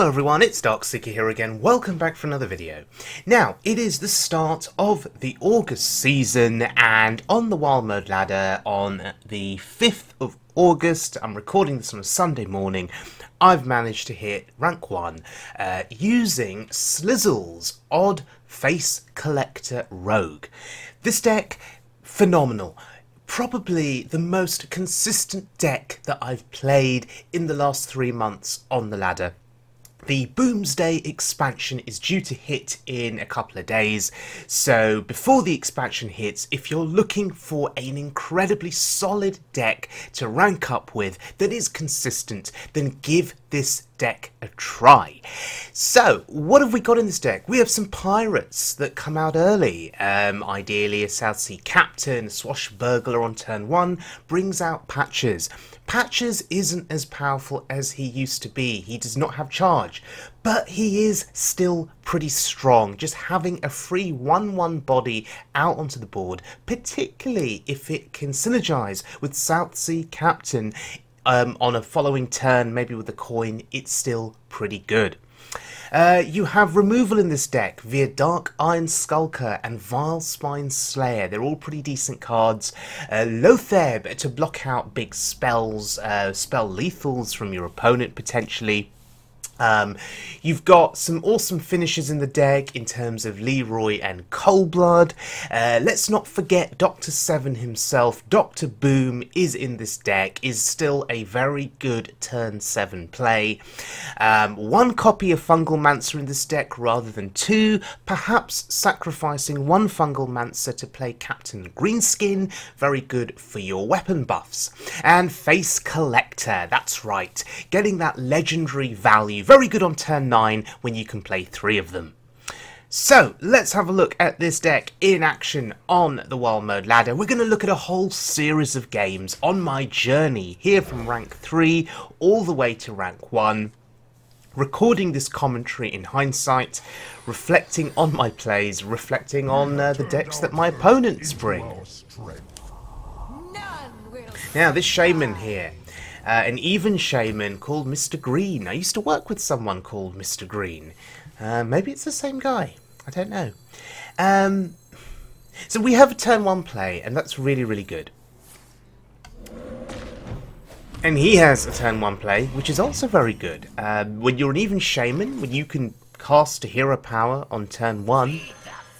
Hello everyone, it's Darkseeker here again. Welcome back for another video. Now, it is the start of the August season, and on the Wild Mode ladder on the 5th of August, I'm recording this on a Sunday morning, I've managed to hit rank 1 using Slizzle's odd Face Collector Rogue. This deck, phenomenal. Probably the most consistent deck that I've played in the last 3 months on the ladder. The Boomsday expansion is due to hit in a couple of days, so before the expansion hits, if you're looking for an incredibly solid deck to rank up with that is consistent, then give this deck a try. So, what have we got in this deck? We have some pirates that come out early. Ideally, a South Sea Captain, a Swashbuckler on turn 1, brings out Patches. Patches isn't as powerful as he used to be. He does not have charge, but he is still pretty strong. Just having a free 1/1 body out onto the board, particularly if it can synergize with South Sea Captain on a following turn, maybe with a coin, it's still pretty good. You have removal in this deck via Dark Iron Skulker and Vile Spine Slayer. They're all pretty decent cards. Lotheb to block out big spells, spell lethals from your opponent potentially. You've got some awesome finishes in the deck in terms of Leroy and Coldblood. Let's not forget Dr. Seven himself. Dr. Boom is in this deck, is still a very good turn 7 play. 1 copy of Fungal Mancer in this deck rather than 2, perhaps sacrificing 1 Fungal Mancer to play Captain Greenskin, very good for your weapon buffs. And Face Collector, that's right, getting that legendary value. Very good on turn 9 when you can play 3 of them. So, let's have a look at this deck in action on the Wild Mode ladder. We're going to look at a whole series of games on my journey here from rank 3 all the way to rank 1. Recording this commentary in hindsight, reflecting on my plays, reflecting on the decks that my opponents bring. Now, this Shaman here. An even Shaman called Mr. Green. I used to work with someone called Mr. Green. Maybe it's the same guy. I don't know. So we have a turn 1 play, and that's really, really good. And he has a turn 1 play, which is also very good. When you're an even Shaman, when you can cast a hero power on turn 1,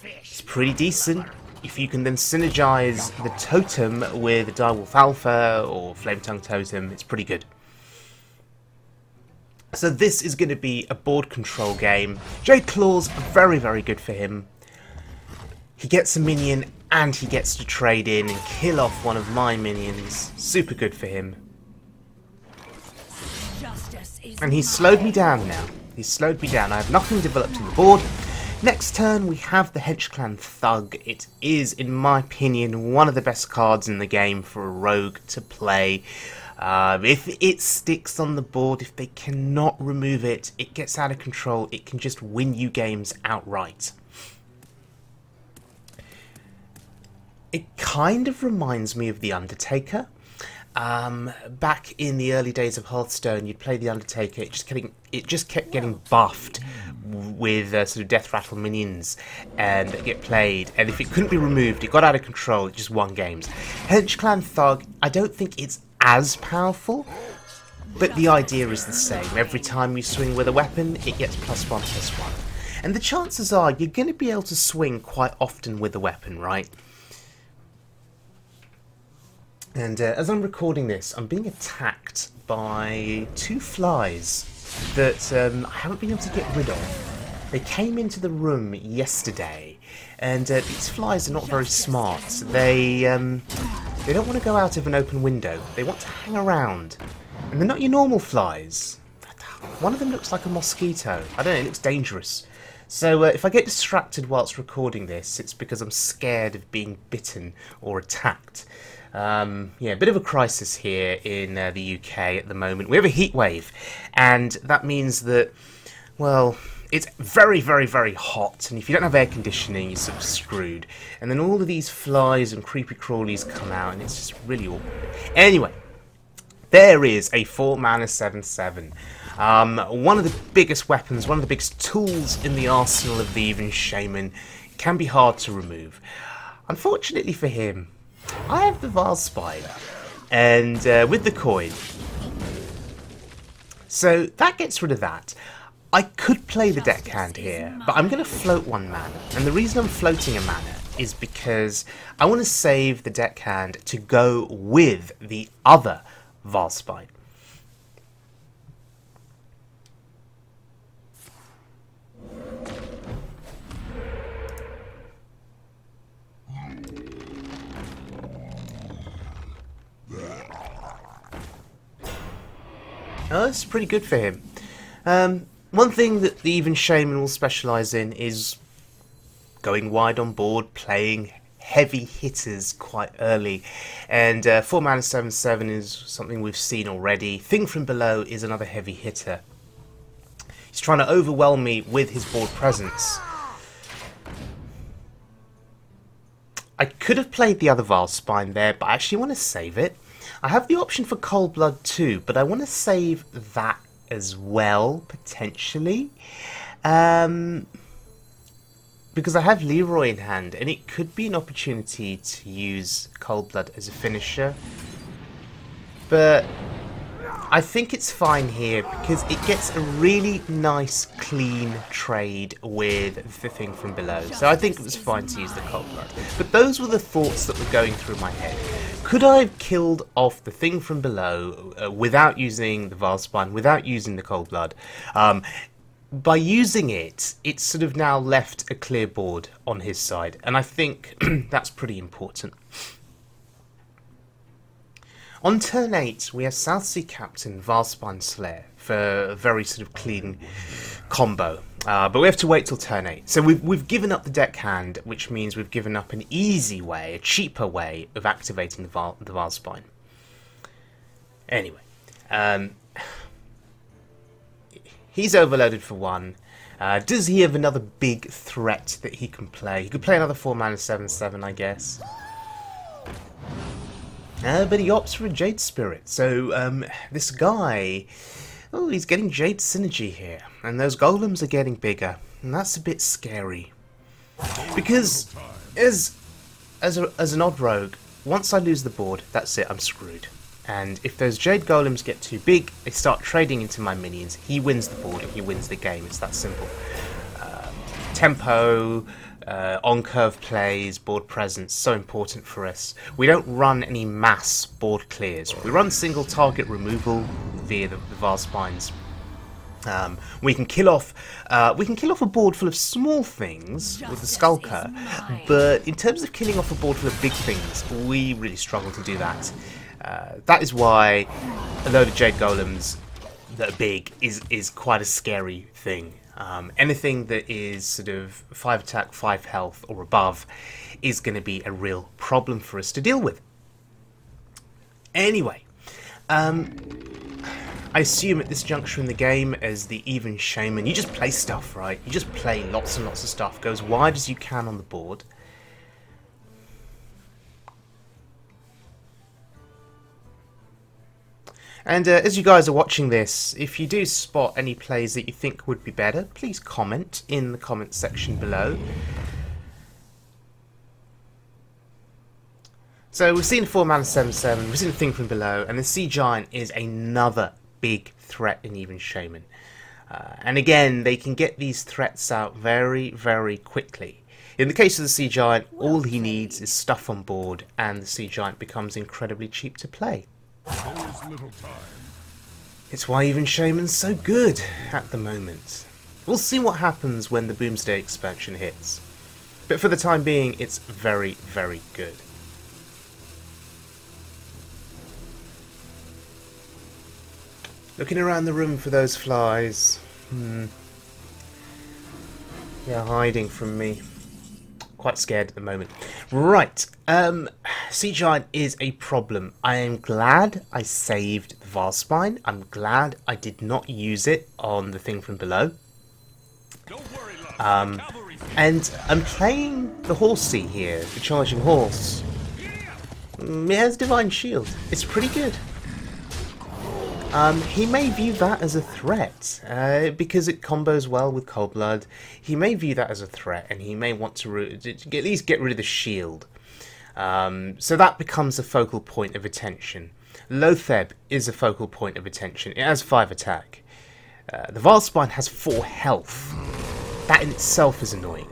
it's pretty decent. If you can then synergize the totem with Direwolf Alpha or Flame Tongue Totem, it's pretty good. So this is going to be a board control game. Jade Claw's very, very good for him. He gets a minion and he gets to trade in and kill off one of my minions. Super good for him. And he's slowed me down now. He's slowed me down. I have nothing developed on the board. Next turn we have the Hench Clan Thug. It is, in my opinion, one of the best cards in the game for a rogue to play. If it sticks on the board, if they cannot remove it, it gets out of control. It can just win you games outright. It kind of reminds me of the Undertaker. Back in the early days of Hearthstone, you'd play the Undertaker, it just kept getting buffed with sort of death rattle minions that get played, and if it couldn't be removed, it got out of control, it just won games. Hench Clan Thug, I don't think it's as powerful, but the idea is the same. Every time you swing with a weapon, it gets +1/+1. And the chances are you're going to be able to swing quite often with a weapon, right? And as I'm recording this, I'm being attacked by 2 flies that I haven't been able to get rid of. They came into the room yesterday, and these flies are not very smart. They don't want to go out of an open window. They want to hang around, and they're not your normal flies. One of them looks like a mosquito. I don't know, it looks dangerous. So if I get distracted whilst recording this, it's because I'm scared of being bitten or attacked. Yeah, a bit of a crisis here in the UK at the moment. We have a heat wave, and that means that, well, it's very, very, very hot, and if you don't have air conditioning, you're sort of screwed. And then all of these flies and creepy crawlies come out, and it's just really awkward. Anyway, There is a 4-mana 7/7. One of the biggest weapons, one of the biggest tools in the arsenal of the Even Shaman. It can be hard to remove. Unfortunately for him, I have the Vile Spider, and with the coin. So that gets rid of that. I could play the deckhand here, but I'm going to float 1 mana. And the reason I'm floating a mana is because I want to save the deckhand to go with the other Vile Spider. Oh, that's pretty good for him. One thing that the Even Shaman will specialise in is going wide on board, playing heavy hitters quite early. And 4-mana 7/7 is something we've seen already. Thing from Below is another heavy hitter. He's trying to overwhelm me with his board presence. I could have played the other Vile Spine there, but I actually want to save it. I have the option for Cold Blood too, but I want to save that as well, potentially. Because I have Leroy in hand, and it could be an opportunity to use Cold Blood as a finisher. But I think it's fine here, because it gets a really nice, clean trade with the Thing from Below. So I think it was fine to use the Cold Blood. But those were the thoughts that were going through my head. Could I have killed off the Thing from Below without using the Vile Spine, without using the Cold Blood? By using it, it's sort of now left a clear board on his side. And I think that's pretty important. On turn 8, we have Southsea Captain, Vile Spine Slayer for a very sort of clean combo. But we have to wait till turn 8. So we've given up the deckhand, which means we've given up an easy way, a cheaper way of activating the Vile Spine. Anyway, he's overloaded for 1. Does he have another big threat that he can play? He could play another 4-mana 7/7, I guess. But he opts for a Jade Spirit. So this guy, oh, he's getting Jade synergy here, and those golems are getting bigger, and that's a bit scary. Because as an odd rogue, once I lose the board, that's it, I'm screwed. And if those Jade golems get too big, they start trading into my minions. He wins the board, and he wins the game. It's that simple. Tempo. On-curve plays, board presence, so important for us. We don't run any mass board clears. We run single target removal via the Vile Spines. We can kill off a board full of small things with the Skulker, but in terms of killing off a board full of big things, we really struggle to do that. That is why a load of Jade Golems that are big is quite a scary thing. Anything that is sort of 5 attack, 5 health or above is going to be a real problem for us to deal with. Anyway, I assume at this juncture in the game, as the Even Shaman, you just play stuff, right? You just play lots and lots of stuff, go as wide as you can on the board. And as you guys are watching this, if you do spot any plays that you think would be better, please comment in the comment section below. So we've seen a 4-mana 7/7, we've seen a Thing from Below, and the Sea Giant is another big threat in Even Shaman. And again, they can get these threats out very, very quickly. In the case of the Sea Giant, all he needs is stuff on board, and the Sea Giant becomes incredibly cheap to play. It's why Even Shaman's so good at the moment. We'll see what happens when the Boomsday expansion hits. But for the time being, it's very, very good. Looking around the room for those flies. They're hiding from me. Quite scared at the moment. Right, Sea Giant is a problem. I am glad I saved the Vile Spine. I'm glad I did not use it on the Thing from Below. And I'm playing the Horsey here, the Charging Horse. It has Divine Shield. It's pretty good. he may view that as a threat, because it combos well with Cold Blood. He may view that as a threat, and he may want to at least get rid of the shield. So that becomes a focal point of attention. Lotheb is a focal point of attention. It has 5 attack. The Vilespine has 4 health. That in itself is annoying.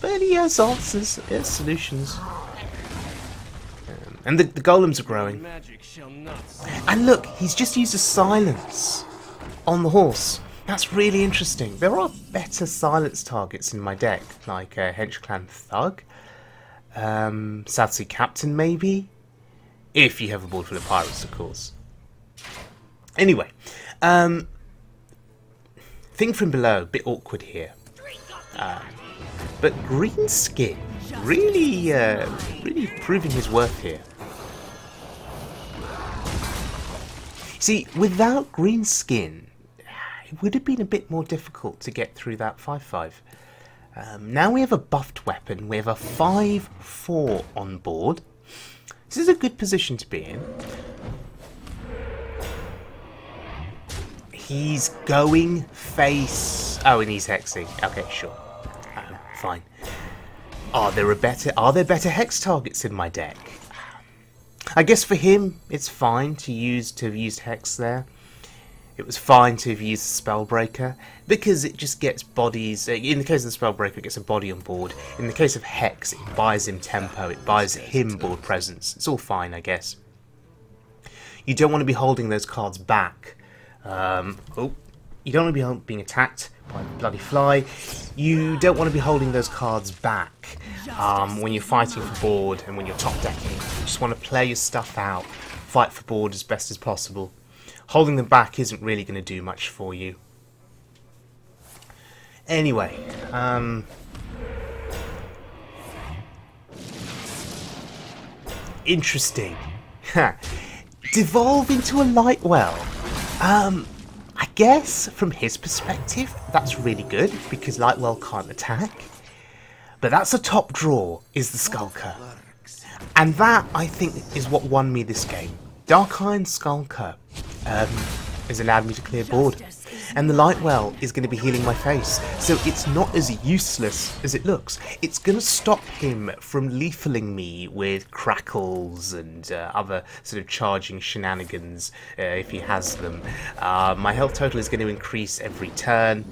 But he has answers, he has solutions. And the golems are growing. And look, he's just used a silence on the horse. That's really interesting. There are better silence targets in my deck, like Hench Clan Thug, South Sea Captain maybe, if you have a board full of pirates, of course. Anyway, thing from below, a bit awkward here. But Green Skin really, really proving his worth here. See, without Green Skin, it would have been a bit more difficult to get through that 5-5. Now we have a buffed weapon, we have a 5-4 on board. This is a good position to be in. He's going face... Oh, and he's hexing. Okay, sure. Fine. Are there better hex targets in my deck? I guess for him, it's fine to have used hex there. It was fine to have used Spellbreaker, because it just gets bodies. In the case of the Spellbreaker, it gets a body on board. In the case of hex, it buys him tempo, it buys him board presence. It's all fine, I guess. You don't want to be holding those cards back. You don't want to be being attacked by the bloody fly. You don't want to be holding those cards back when you're fighting for board and when you're top decking. You just want to play your stuff out, fight for board as best as possible. Holding them back isn't really going to do much for you. Anyway, interesting. Devolve into a Lightwell. I guess from his perspective, that's really good because Lightwell can't attack. But that's a top draw, is the Skulker. And that, I think, is what won me this game. Dark Iron Skulker has allowed me to clear board. And the Lightwell is going to be healing my face. So it's not as useless as it looks. It's going to stop him from lethaling me with crackles and other sort of charging shenanigans if he has them. My health total is going to increase every turn,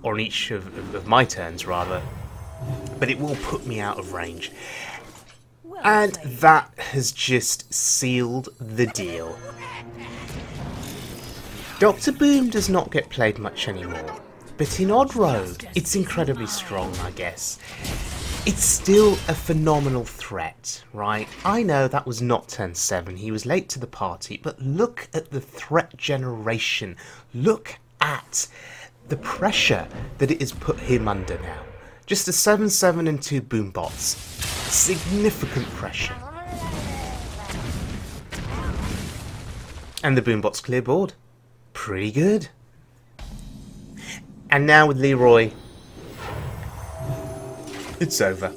or on each of my turns rather. But it will put me out of range. And that has just sealed the deal. Dr. Boom does not get played much anymore, but in Odd Rogue, it's incredibly strong, I guess. It's still a phenomenal threat, right? I know that was not turn 7, he was late to the party, but look at the threat generation. Look at the pressure that it has put him under now. Just a 7/7 and 2 boom bots. Significant pressure. And the boom bots clear board. Pretty good. And now with Leroy, it's over.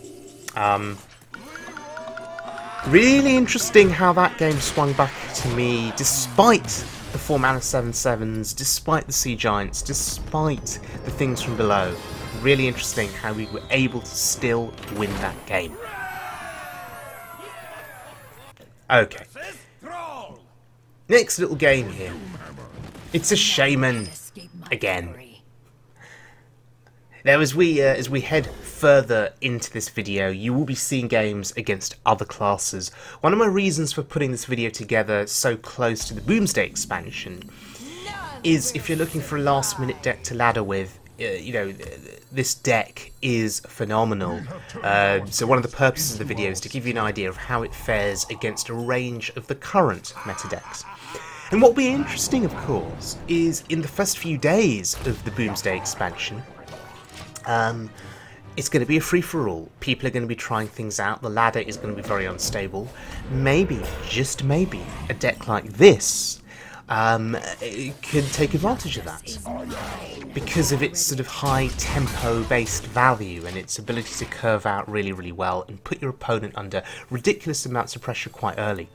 Really interesting how that game swung back to me, despite the 4-mana 7/7s, despite the Sea Giants, despite the things from below. Really interesting how we were able to still win that game. Okay. Next little game here. It's a Shaman again. Now, as we head further into this video, you will be seeing games against other classes. One of my reasons for putting this video together so close to the Boomsday expansion is if you're looking for a last-minute deck to ladder with, you know, this deck is phenomenal. So one of the purposes of the video is to give you an idea of how it fares against a range of the current meta decks. And what will be interesting, of course, is in the first few days of the Boomsday expansion, it's going to be a free-for-all. People are going to be trying things out. The ladder is going to be very unstable. Maybe, just maybe, a deck like this can take advantage of that because of its sort of high tempo-based value and its ability to curve out really, really well and put your opponent under ridiculous amounts of pressure quite early.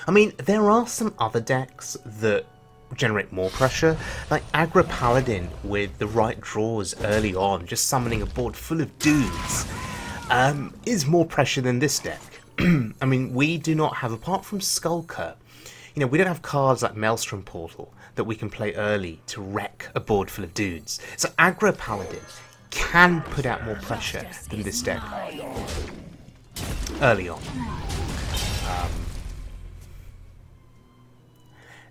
I mean, there are some other decks that generate more pressure, like Aggro Paladin with the right draws early on, just summoning a board full of dudes, is more pressure than this deck. I mean, we do not have, apart from Skulker, you know, we don't have cards like Maelstrom Portal that we can play early to wreck a board full of dudes. So Aggro Paladin can put out more pressure than this deck early on.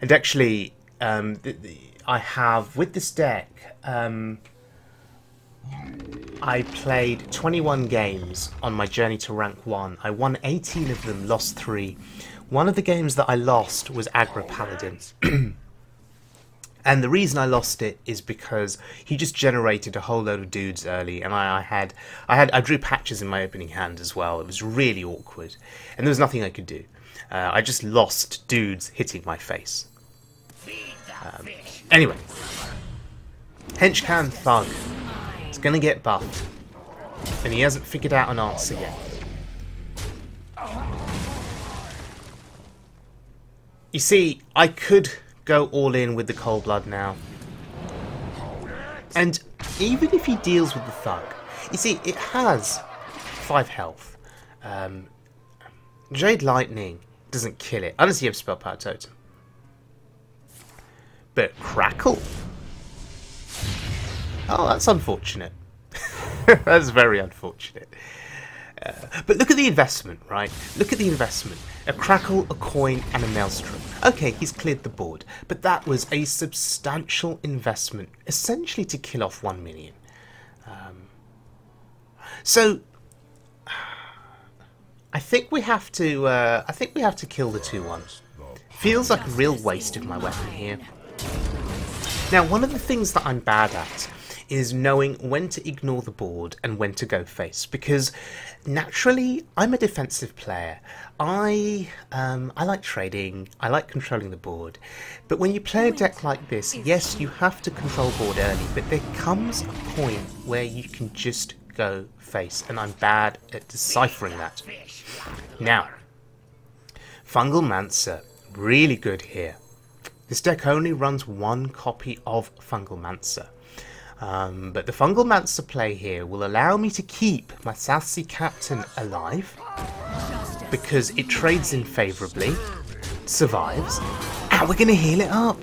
And actually, I have, with this deck, I played 21 games on my journey to rank 1. I won 18 of them, lost 3. One of the games that I lost was Aggro Paladin. And the reason I lost it is because he just generated a whole load of dudes early, and I drew patches in my opening hand as well. It was really awkward, and there was nothing I could do. I just lost dudes hitting my face. Anyway, Henchcan Thug is going to get buffed, and he hasn't figured out an answer yet. You see, I could go all in with the Cold Blood now, and even if he deals with the Thug, you see, it has 5 health. Jade Lightning doesn't kill it unless you have Spell Power Totem. But Crackle? Oh, that's unfortunate. That's very unfortunate. But look at the investment, right? Look at the investment. A Crackle, a Coin, and a Maelstrom. Okay, he's cleared the board, but that was a substantial investment, essentially to kill off 1 minion. So I think we have to. I think we have to kill the 2/1. Feels like a real waste of my weapon here. Now, one of the things that I'm bad at is knowing when to ignore the board and when to go face, because naturally I'm a defensive player. I like trading, I like controlling the board, but when you play a deck like this, yes, you have to control board early, but there comes a point where you can just go face, and I'm bad at deciphering that. Now, Fungal Mancer, really good here. This deck only runs 1 copy of Fungal Mancer. But the Fungal Mancer play here will allow me to keep my South Sea Captain alive, because it trades in favourably, survives, and we're going to heal it up.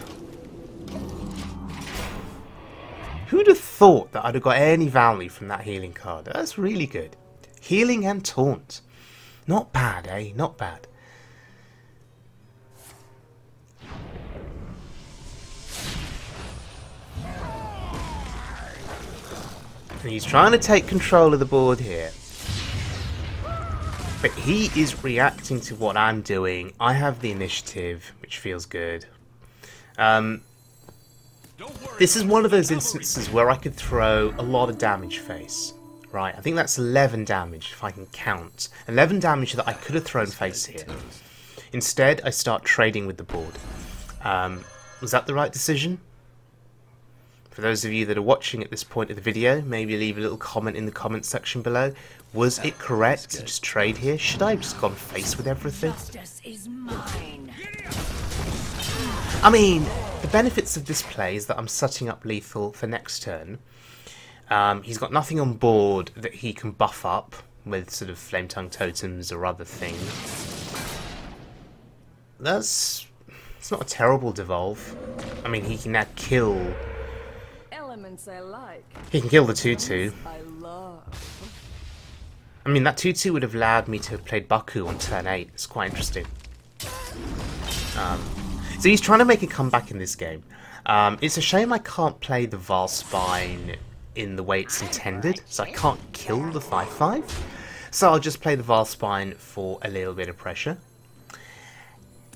Who'd have thought that I'd have got any value from that healing card? That's really good. Healing and Taunt. Not bad, eh? Not bad. And he's trying to take control of the board here. But he is reacting to what I'm doing. I have the initiative, which feels good. This is one of those instances where I could throw a lot of damage face. Right, I think that's 11 damage, if I can count. 11 damage that I could have thrown face here. Instead, I start trading with the board. Was that the right decision? For those of you that are watching at this point of the video, maybe leave a little comment in the comment section below. Was it correct to just trade here? Should I have just gone face with everything? Justice is mine. I mean, the benefits of this play is that I'm setting up lethal for next turn. He's got nothing on board that he can buff up with sort of Flame Tongue Totems or other things. It's not a terrible devolve. I mean, he can now kill. Elements I like. He can kill the 2/2. I love. I mean, that 2/2 would have allowed me to have played Baku on turn 8. It's quite interesting. So he's trying to make a comeback in this game. It's a shame I can't play the Valspine in the way it's intended, so I can't kill the 5/5. So I'll just play the Valspine for a little bit of pressure.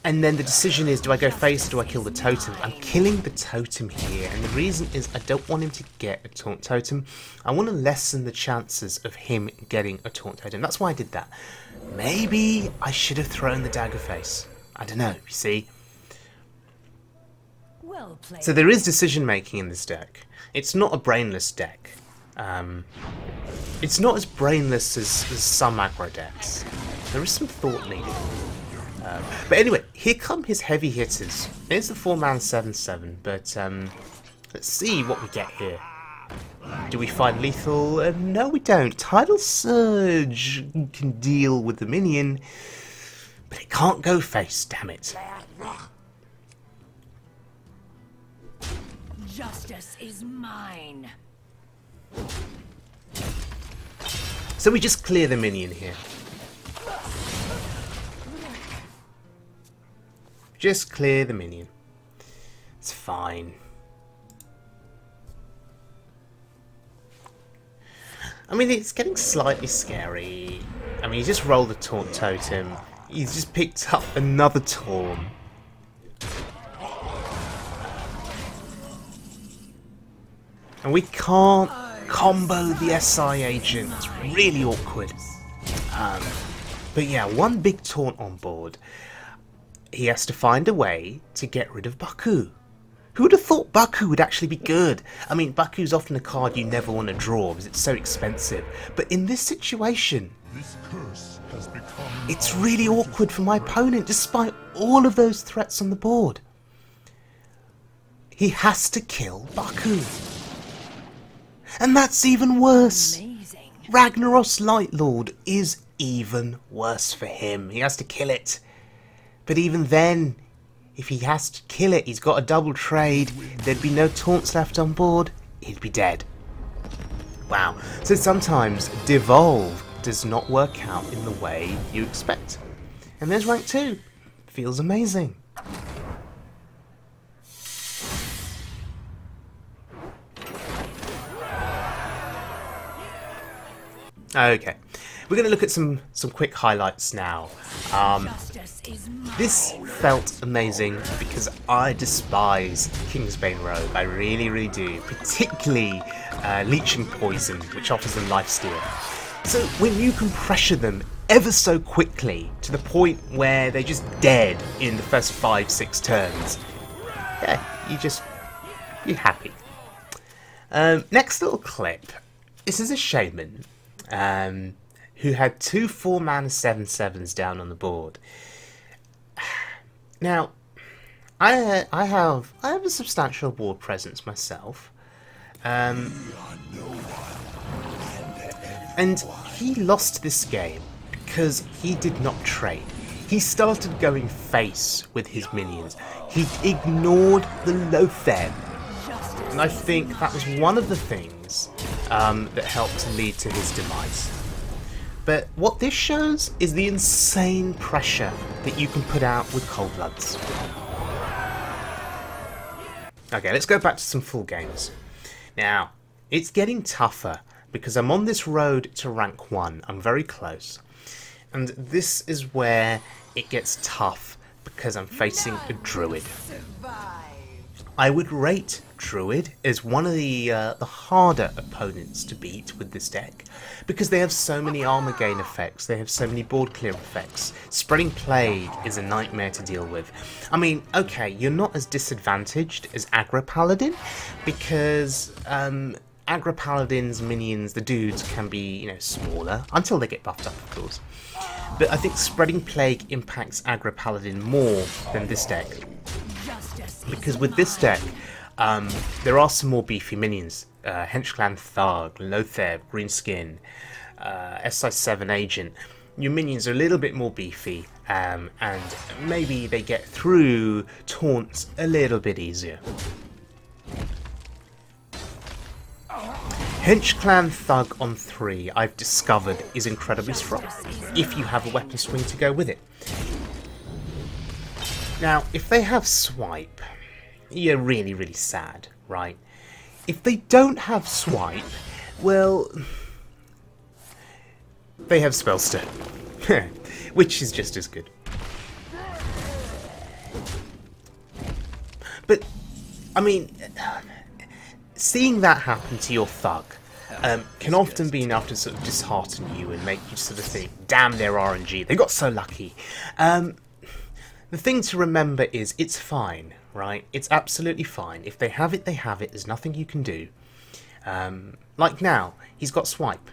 And then the decision is, do I go face or do I kill the totem? I'm killing the totem here, and the reason is I don't want him to get a taunt totem. I want to lessen the chances of him getting a taunt totem. That's why I did that. Maybe I should have thrown the dagger face. I don't know, you see. Well played. So there is decision making in this deck. It's not a brainless deck. It's not as brainless as some aggro decks. There is some thought needed. But anyway, here come his heavy hitters. There's the 4-mana 7/7, but let's see what we get here. Do we find lethal? No, we don't. Tidal Surge can deal with the minion, but it can't go face, damn it. Justice is mine. So we just clear the minion here. Just clear the minion. It's fine. I mean, it's getting slightly scary. I mean, he just rolled a taunt totem. He's just picked up another taunt. And we can't combo the SI agent. It's really awkward. But yeah, one big taunt on board. He has to find a way to get rid of Baku. Who would have thought Baku would actually be good? I mean, Baku's often a card you never want to draw because it's so expensive. But in this situation, This curse has become it's really awkward for my opponent despite all of those threats on the board. He has to kill Baku. And that's even worse. Amazing. Ragnaros Lightlord is even worse for him. He has to kill it. But even then, if he has to kill it, he's got a double trade, there'd be no taunts left on board, he'd be dead. Wow. So sometimes Devolve does not work out in the way you expect. And there's rank 2. Feels amazing. Okay, we're going to look at some quick highlights now. Justice is mine. This felt amazing because I despise Kingsbane Rogue. I really, really do. Particularly Leeching Poison, which offers them lifesteal. So when you can pressure them ever so quickly to the point where they're just dead in the first 5-6 turns, yeah, you're happy. Next little clip. This is a Shaman who had 2 4-mana 7/7s down on the board. Now, I have a substantial board presence myself, and he lost this game because he did not trade. He started going face with his minions. He ignored the Lothar, and I think that was one of the things that helped to lead to his demise. But what this shows is the insane pressure that you can put out with Cold Bloods. Okay, let's go back to some full games. Now, it's getting tougher because I'm on this road to rank 1. I'm very close. And this is where it gets tough because I'm facing a Druid. I would rate Druid as one of the harder opponents to beat with this deck because they have so many armor gain effects, they have so many board clear effects. Spreading Plague is a nightmare to deal with. I mean, okay, you're not as disadvantaged as Aggro Paladin because Aggro Paladin's minions, the dudes, can be, you know, smaller until they get buffed up, of course. But I think Spreading Plague impacts Aggro Paladin more than this deck. Because with this deck, there are some more beefy minions. Henchclan Thug, Lothar, Greenskin, SI7 Agent. Your minions are a little bit more beefy, and maybe they get through taunts a little bit easier. Henchclan Thug on 3, I've discovered, is incredibly strong, if you have a weapon swing to go with it. Now, if they have Swipe, you're really, really sad, right? If they don't have Swipe, well, they have Spellstone, which is just as good. But, I mean, seeing that happen to your Thug can often be enough to sort of dishearten you and make you sort of think, damn their RNG, they got so lucky. The thing to remember is it's fine, right? It's absolutely fine. If they have it, they have it. There's nothing you can do. Like now, he's got Swipe.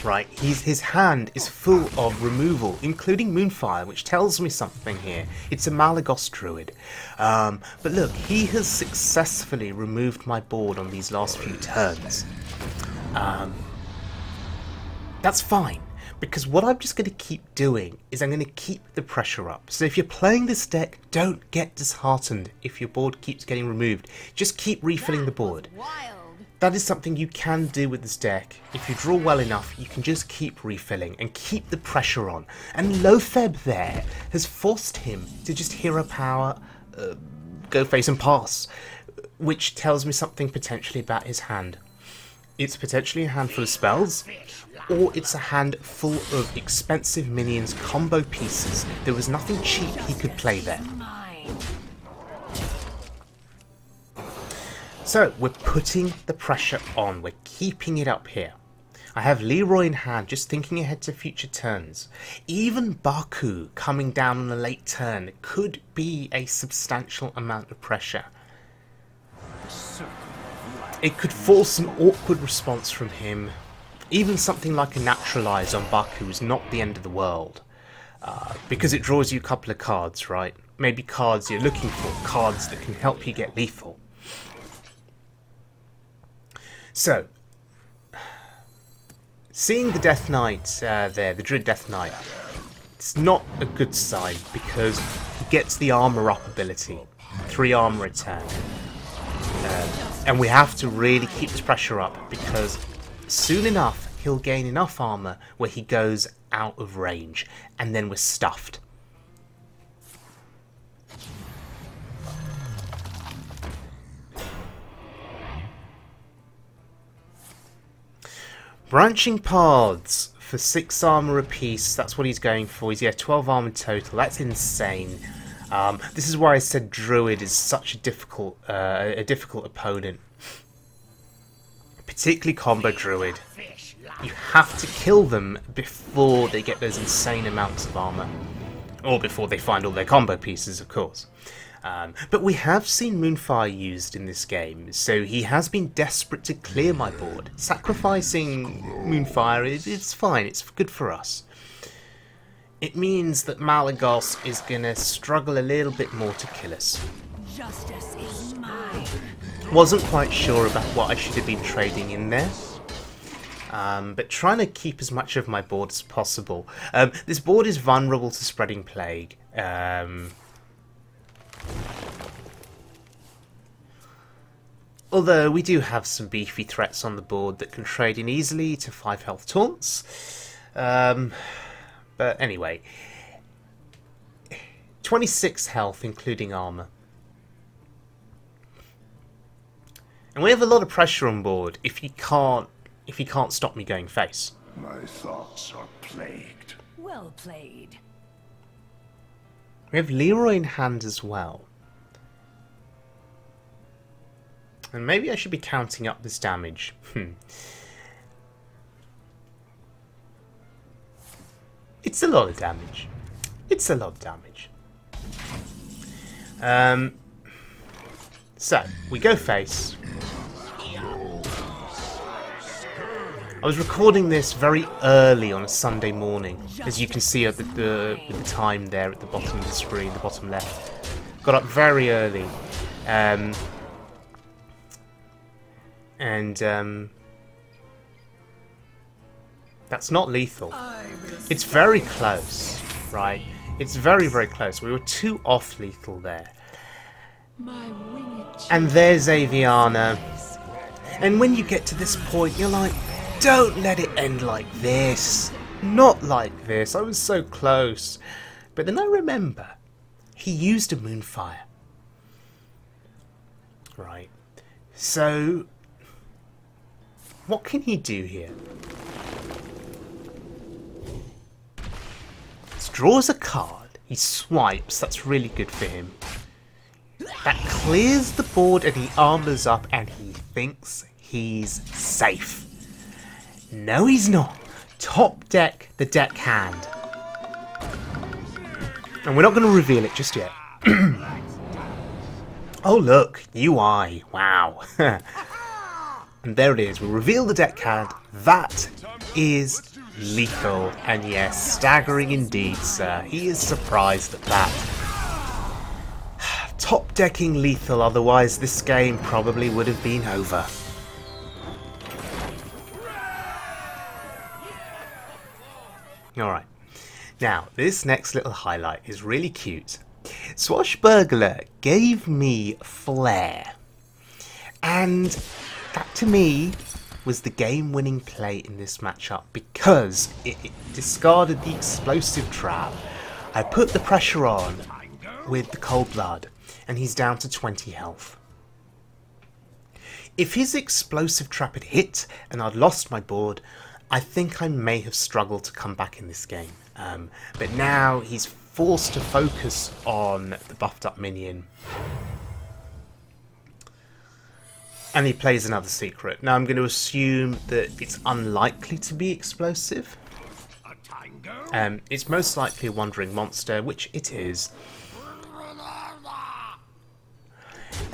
right? His hand is full of removal, including Moonfire, which tells me something here. It's a Malagos Druid. But look, he has successfully removed my board on these last few turns. That's fine, because what I'm just going to keep doing is I'm going to keep the pressure up. So if you're playing this deck, don't get disheartened if your board keeps getting removed. Just keep refilling the board. That is something you can do with this deck. If you draw well enough, you can just keep refilling and keep the pressure on. And Lotheb there has forced him to just hero power, go face and pass, which tells me something potentially about his hand. It's potentially a hand full of spells, or it's a hand full of expensive minions, combo pieces. There was nothing cheap he could play there. So, we're putting the pressure on, we're keeping it up here. I have Leroy in hand, just thinking ahead to future turns. Even Baku coming down on a late turn could be a substantial amount of pressure. It could force an awkward response from him. Even something like a Naturalize on Baku is not the end of the world. Because it draws you a couple of cards, right? Maybe cards you're looking for, cards that can help you get lethal. So, seeing the Death Knight there, the Druid Death Knight, it's not a good sign because he gets the armor up ability. 3 armor a turn. And we have to really keep this pressure up because soon enough he'll gain enough armor where he goes out of range and then we're stuffed. Branching Paths for 6 armor apiece, that's what he's going for. He's 12 armor total, that's insane. This is why I said Druid is such a difficult opponent. Particularly Combo Druid. You have to kill them before they get those insane amounts of armor. Or before they find all their combo pieces, of course. But we have seen Moonfire used in this game, so he has been desperate to clear my board. Sacrificing Moonfire is fine, it's good for us. It means that Malagos is going to struggle a little bit more to kill us. Justice is mine. Wasn't quite sure about what I should have been trading in there. But trying to keep as much of my board as possible. This board is vulnerable to Spreading Plague. Although we do have some beefy threats on the board that can trade in easily to 5 health taunts. But anyway, 26 health including armor. And we have a lot of pressure on board if he can't stop me going face. My thoughts are plagued. Well played. We have Leroy in hand as well. And maybe I should be counting up this damage. It's a lot of damage. It's a lot of damage. So, we go face. I was recording this very early on a Sunday morning, as you can see at with the time there at the bottom of the screen, the bottom left. Got up very early. That's not lethal. It's very close, right? It's very, very close. We were 2 off lethal there. And there's Aviana. And when you get to this point, you're like, don't let it end like this. Not like this. I was so close. But then I remember, he used a Moonfire. Right. So, what can he do here? Draws a card, he swipes, that's really good for him. That clears the board and he armors up and he thinks he's safe. No, he's not. Top deck the deck hand. And we're not going to reveal it just yet. Oh look, UI, wow. And there it is, we reveal the deck hand. That is lethal, and yes, staggering indeed, sir. He is surprised at that. Top decking lethal, otherwise this game probably would have been over. Alright, now this next little highlight is really cute. Swashbuckler gave me flair, and that to me was the game-winning play in this matchup because it discarded the explosive trap. I put the pressure on with the cold blood, and he's down to 20 health. If his explosive trap had hit and I'd lost my board, I think I may have struggled to come back in this game. But now he's forced to focus on the buffed up minion. And he plays another secret. Now I'm going to assume that it's unlikely to be explosive. It's most likely a wandering monster, which it is.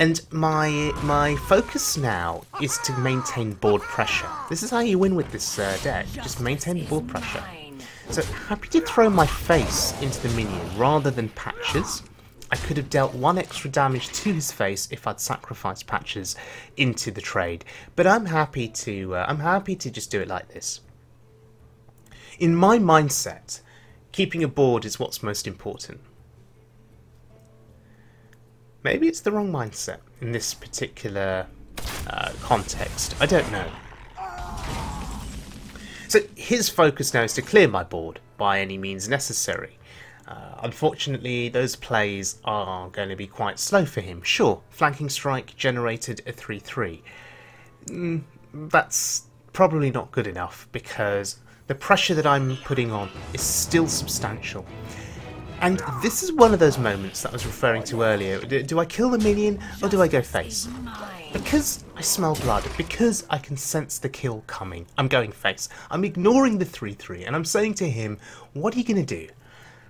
And my focus now is to maintain board pressure. This is how you win with this deck. Just maintain board pressure. So happy to throw my face into the minion rather than Patches. I could have dealt 1 extra damage to his face if I'd sacrificed Patches into the trade. But I'm happy to just do it like this. In my mindset, keeping a board is what's most important. Maybe it's the wrong mindset in this particular context. I don't know. So his focus now is to clear my board by any means necessary. Unfortunately, those plays are going to be quite slow for him. Sure, Flanking Strike generated a 3-3. That's probably not good enough because the pressure that I'm putting on is still substantial. And this is one of those moments that I was referring to earlier. Do I kill the minion or do I go face? Because I smell blood, because I can sense the kill coming, I'm going face. I'm ignoring the 3-3 and I'm saying to him, what are you going to do?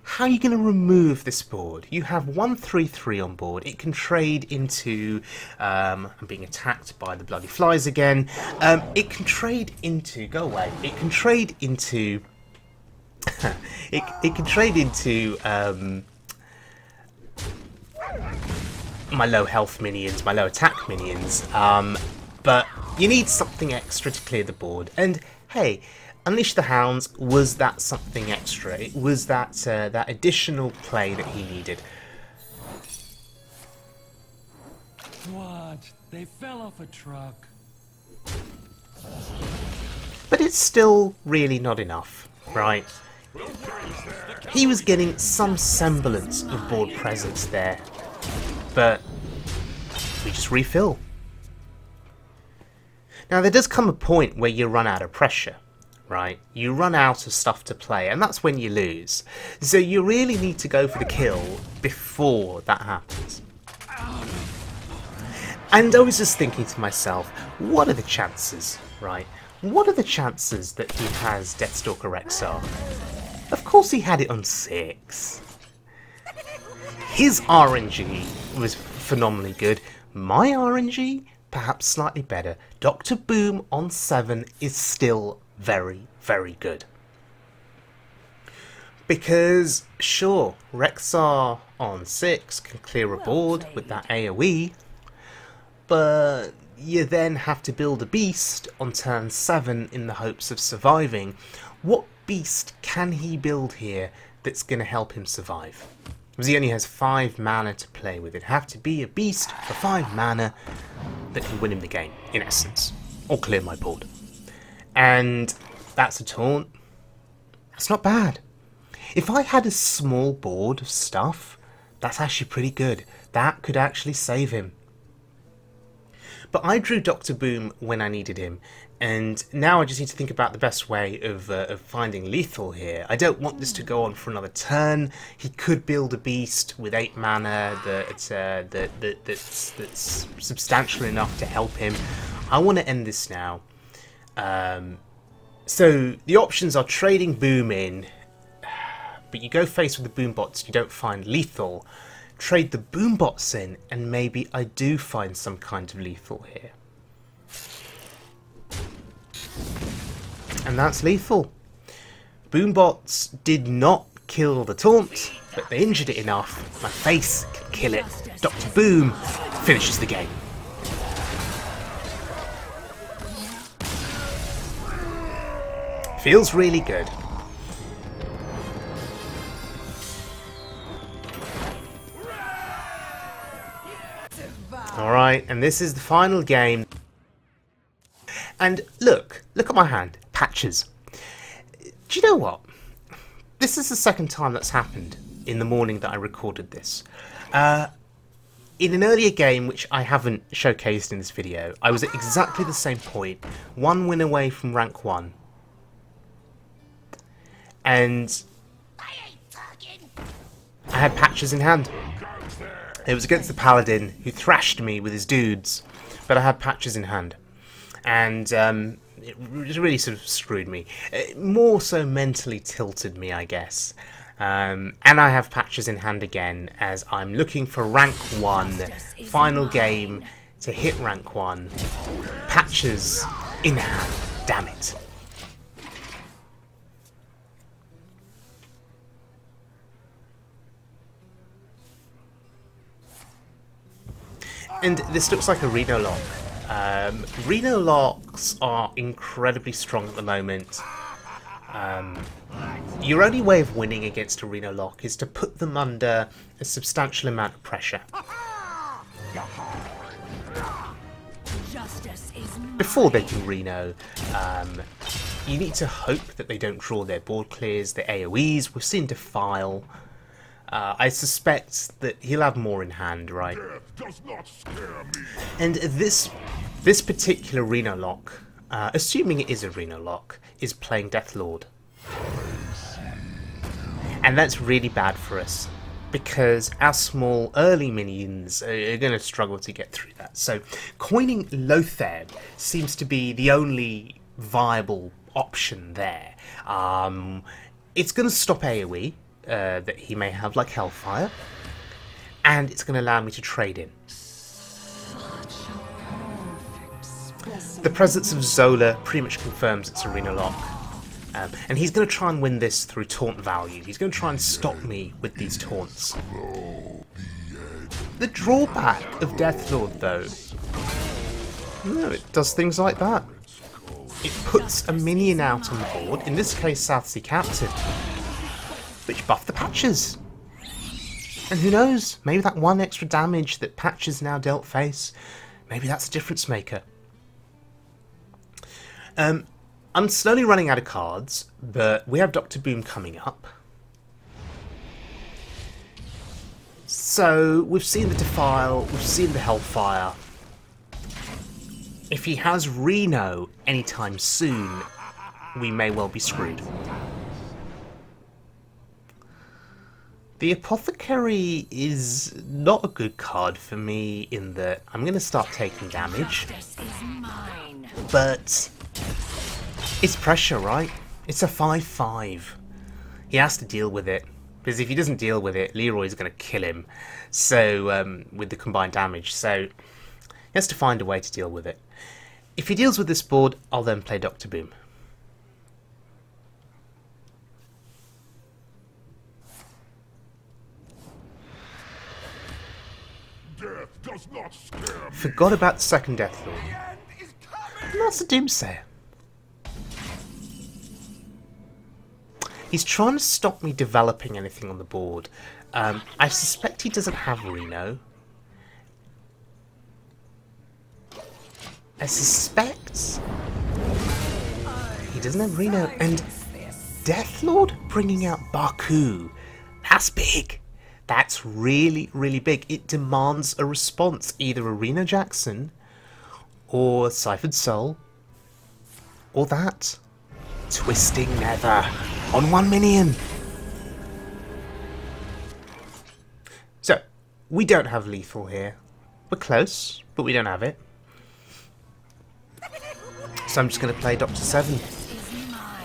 How are you going to remove this board? You have 1 3-3 on board. It can trade into... I'm being attacked by the bloody flies again. It can trade into... Go away. It can trade into... it can trade into my low health minions, my low attack minions, but you need something extra to clear the board. And hey, Unleash the Hounds was that something extra. It was that that additional play that he needed. What? They fell off a truck. But it's still really not enough, right? He was getting some semblance of board presence there, but we just refill. Now there does come a point where you run out of pressure, right? You run out of stuff to play, and that's when you lose. So you really need to go for the kill before that happens. And I was just thinking to myself, what are the chances, right? What are the chances that he has Deathstalker XR? Of course he had it on 6. His RNG was phenomenally good. My RNG, perhaps slightly better. Dr. Boom on 7 is still very, very good. Because, sure, Rexar on 6 can clear a board with that AoE, but you then have to build a beast on turn 7 in the hopes of surviving. What beast can he build here that's going to help him survive? Because he only has 5 mana to play with. It'd have to be a beast for 5 mana that can win him the game, in essence. Or clear my board. And that's a taunt. That's not bad. If I had a small board of stuff, that's actually pretty good. That could actually save him. But I drew Dr. Boom when I needed him, and now I just need to think about the best way of finding lethal here. I don't want this to go on for another turn. He could build a beast with 8 mana that's substantial enough to help him. I want to end this now. So the options are trading Boom in, but you go face with the Boombots, you don't find lethal. Trade the Boombots in, and maybe I do find some kind of lethal here. And that's lethal. Boombots did not kill the taunt, but they injured it enough. My face can kill it. Dr. Boom finishes the game. Feels really good. Alright, and this is the final game. And look at my hand. Patches. Do you know what? This is the second time that's happened in the morning that I recorded this. In an earlier game, which I haven't showcased in this video, I was at exactly the same point. One win away from rank 1. And I had patches in hand. It was against the paladin who thrashed me with his dudes, but I had patches in hand. And it really sort of screwed me. More so mentally tilted me, I guess. And I have patches in hand again as I'm looking for rank 1, final game to hit rank 1. Patches in hand, damn it. And this looks like a Renolock. Renolocks are incredibly strong at the moment. Your only way of winning against a Renolock is to put them under a substantial amount of pressure. Before they can Reno, you need to hope that they don't draw their board clears, their AoEs. We've seen Defile. I suspect that he'll have more in hand, right? And this particular Renolock, assuming it is a Renolock, is playing Deathlord. And that's really bad for us, because our small early minions are going to struggle to get through that. So coining Lothar seems to be the only viable option there. It's going to stop AoE. That he may have, like Hellfire, and it's going to allow me to trade in. The presence of Zola pretty much confirms it's a Renolock, and he's going to try and win this through taunt value. He's going to try and stop me with these taunts. The drawback of Deathlord, though, it does things like that. It puts a minion out on the board, in this case Southsea Captain, which buff the patches. And who knows, maybe that one extra damage that patches now dealt face, maybe that's a difference maker. I'm slowly running out of cards, but we have Dr. Boom coming up. So we've seen the Defile, we've seen the Hellfire. If he has Reno anytime soon, we may well be screwed. The Apothecary is not a good card for me in that I'm going to start taking damage, but it's pressure, right? It's a 5-5. He has to deal with it, because if he doesn't deal with it, Leroy's going to kill him. So with the combined damage, so he has to find a way to deal with it. If he deals with this board, I'll then play Dr. Boom. Forgot about the second Deathlord. And that's a Doomsayer. He's trying to stop me developing anything on the board. I suspect he doesn't have Reno. I suspect he doesn't have Reno. And Deathlord bringing out Baku. That's big. That's really, really big. It demands a response. Either a Reno Jackson, or Ciphered Soul, or that. Twisting Nether on one minion. So, we don't have lethal here. We're close, but we don't have it. So I'm just going to play Dr. 7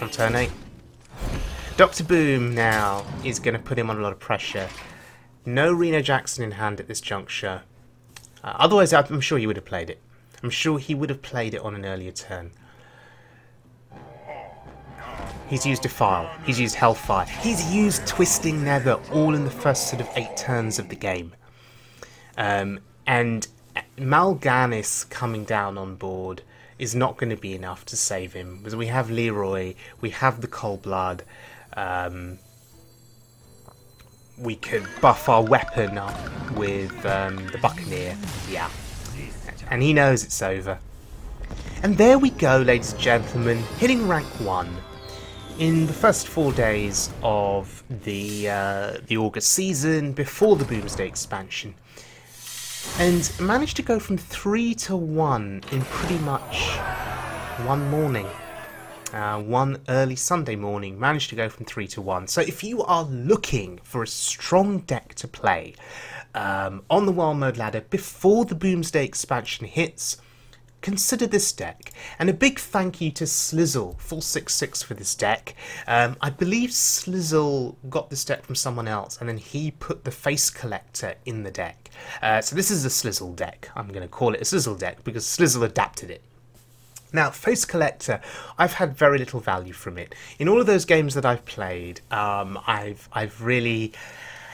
on turn 8. Dr. Boom now is going to put him on a lot of pressure. No Reno Jackson in hand at this juncture. Otherwise, I'm sure he would have played it. I'm sure he would have played it on an earlier turn. He's used Defile, he's used Hellfire, he's used Twisting Nether, all in the first sort of 8 turns of the game. And Mal'Ganis coming down on board is not going to be enough to save him, because we have Leroy, we have the Cold Blood, we could buff our weapon up with the Buccaneer, yeah, and he knows it's over. And there we go, ladies and gentlemen, hitting rank 1 in the first 4 days of the August season before the Boomsday expansion, and managed to go from 3 to 1 in pretty much one morning. One early Sunday morning, managed to go from 3 to 1. So if you are looking for a strong deck to play on the Wild Mode ladder before the Boomsday expansion hits, consider this deck. And a big thank you to Slizzle466 for this deck. I believe Slizzle got this deck from someone else, and then he put the Face Collector in the deck. So this is a Slizzle deck. I'm going to call it a Slizzle deck because Slizzle adapted it. Now, Face Collector, I've had very little value from it. In all of those games that I've played, I've really...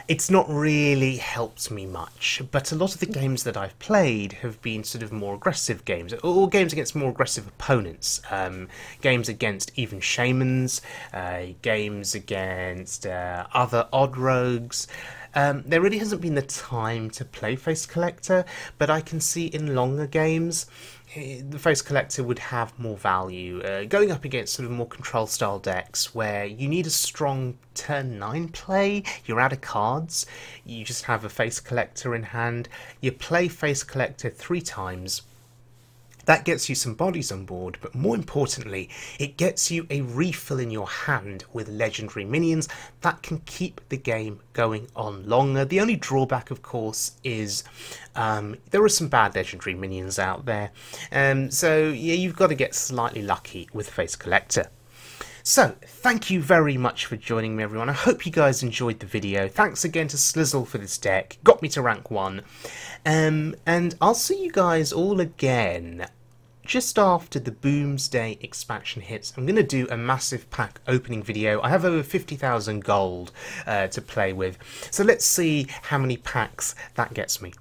It's not really helped me much, but a lot of the games that I've played have been sort of more aggressive games, or games against more aggressive opponents, games against even Shamans, games against other odd rogues. There really hasn't been the time to play Face Collector, but I can see in longer games the Face Collector would have more value, going up against sort of more control style decks where you need a strong turn 9 play, you're out of cards, you just have a Face Collector in hand, you play Face Collector 3 times. That gets you some bodies on board, but more importantly, it gets you a refill in your hand with legendary minions that can keep the game going on longer. The only drawback, of course, is there are some bad legendary minions out there. So yeah, you've got to get slightly lucky with Face Collector. So, thank you very much for joining me, everyone. I hope you guys enjoyed the video. Thanks again to Slizzle for this deck. Got me to rank 1. And I'll see you guys all again just after the Boomsday expansion hits. I'm going to do a massive pack opening video. I have over 50,000 gold to play with. So let's see how many packs that gets me.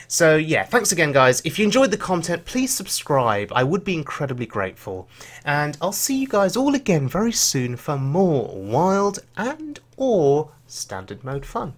So yeah, thanks again guys. If you enjoyed the content, please subscribe. I would be incredibly grateful. And I'll see you guys all again very soon for more wild and or standard mode fun.